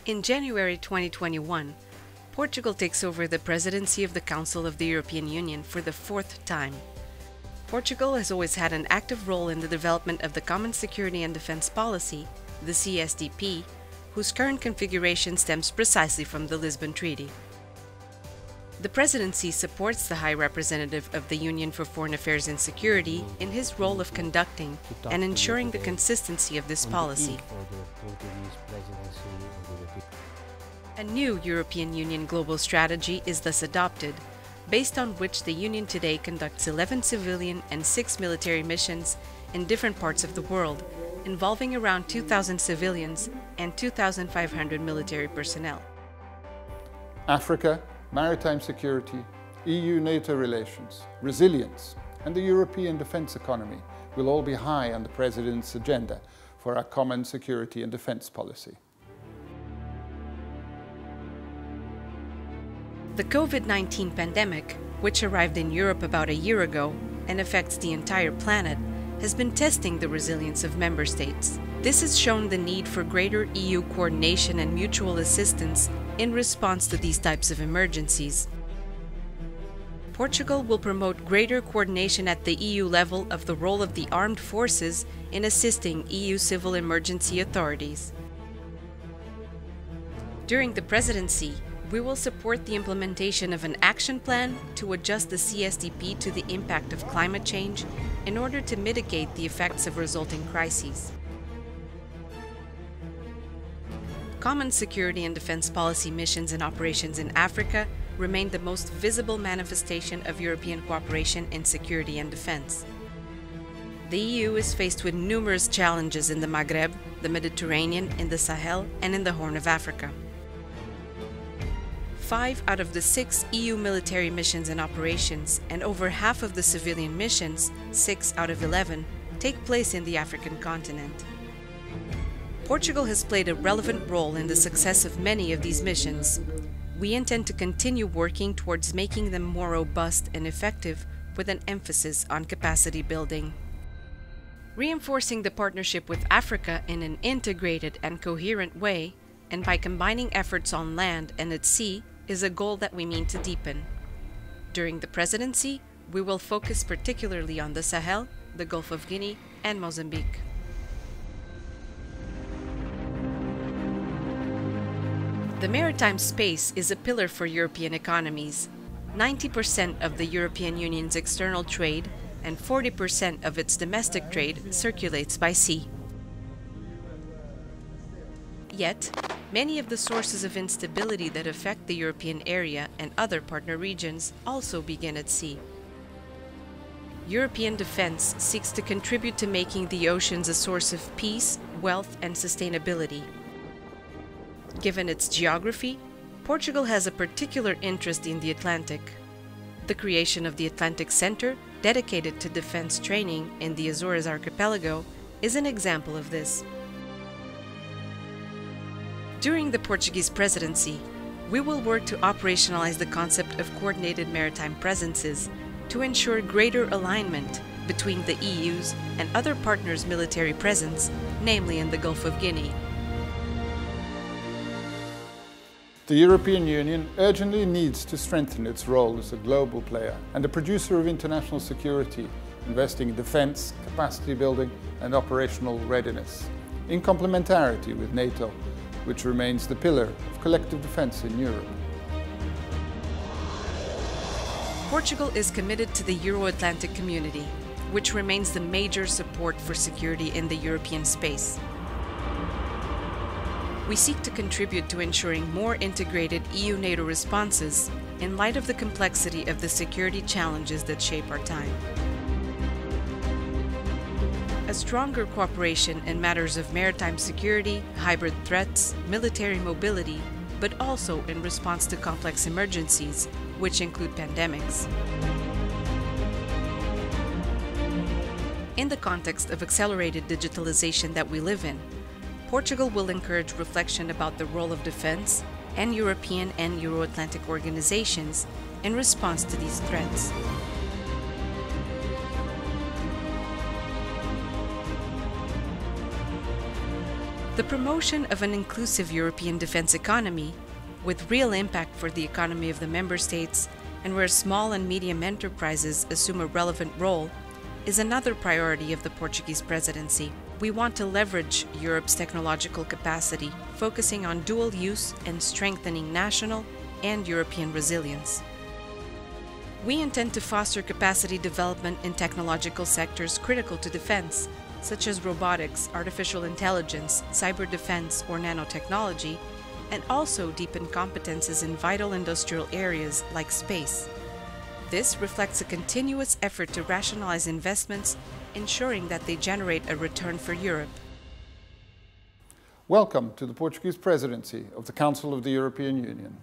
In January 2021, Portugal takes over the presidency of the Council of the European Union for the fourth time. Portugal has always had an active role in the development of the Common Security and Defence Policy, the CSDP, whose current configuration stems precisely from the Lisbon Treaty. The presidency supports the High Representative of the Union for Foreign Affairs and Security in his role of conducting and ensuring the consistency of this policy. A new European Union global strategy is thus adopted, based on which the Union today conducts 11 civilian and 6 military missions in different parts of the world, involving around 2,000 civilians and 2,500 military personnel. Africa, maritime security, EU-NATO relations, resilience, and the European defence economy will all be high on the President's agenda for our common security and defence policy. The COVID-19 pandemic, which arrived in Europe about a year ago and affects the entire planet, has been testing the resilience of member states. This has shown the need for greater EU coordination and mutual assistance in response to these types of emergencies. Portugal will promote greater coordination at the EU level of the role of the armed forces in assisting EU civil emergency authorities. During the presidency, we will support the implementation of an action plan to adjust the CSDP to the impact of climate change in order to mitigate the effects of resulting crises. Common security and defense policy missions and operations in Africa remain the most visible manifestation of European cooperation in security and defense. The EU is faced with numerous challenges in the Maghreb, the Mediterranean, in the Sahel, and in the Horn of Africa. 5 out of the 6 EU military missions and operations, and over half of the civilian missions, 6 out of 11, take place in the African continent. Portugal has played a relevant role in the success of many of these missions. We intend to continue working towards making them more robust and effective, with an emphasis on capacity building. Reinforcing the partnership with Africa in an integrated and coherent way, and by combining efforts on land and at sea, is a goal that we mean to deepen. During the presidency, we will focus particularly on the Sahel, the Gulf of Guinea, and Mozambique. The maritime space is a pillar for European economies. 90% of the European Union's external trade and 40% of its domestic trade circulates by sea. Yet, many of the sources of instability that affect the European area and other partner regions also begin at sea. European defense seeks to contribute to making the oceans a source of peace, wealth, and sustainability. Given its geography, Portugal has a particular interest in the Atlantic. The creation of the Atlantic Center, dedicated to defense training in the Azores archipelago, is an example of this. During the Portuguese presidency, we will work to operationalize the concept of coordinated maritime presences to ensure greater alignment between the EU's and other partners' military presence, namely in the Gulf of Guinea. The European Union urgently needs to strengthen its role as a global player and a producer of international security, investing in defence, capacity building and operational readiness, in complementarity with NATO, which remains the pillar of collective defence in Europe. Portugal is committed to the Euro-Atlantic community, which remains the major support for security in the European space. We seek to contribute to ensuring more integrated EU-NATO responses in light of the complexity of the security challenges that shape our time. A stronger cooperation in matters of maritime security, hybrid threats, military mobility, but also in response to complex emergencies, which include pandemics. In the context of accelerated digitalization that we live in, Portugal will encourage reflection about the role of defense and European and Euro-Atlantic organizations in response to these threats. The promotion of an inclusive European defense economy, with real impact for the economy of the member states and where small and medium enterprises assume a relevant role, is another priority of the Portuguese presidency. We want to leverage Europe's technological capacity, focusing on dual use and strengthening national and European resilience. We intend to foster capacity development in technological sectors critical to defense, such as robotics, artificial intelligence, cyber defense, or nanotechnology, and also deepen competences in vital industrial areas like space. This reflects a continuous effort to rationalize investments, ensuring that they generate a return for Europe. Welcome to the Portuguese Presidency of the Council of the European Union.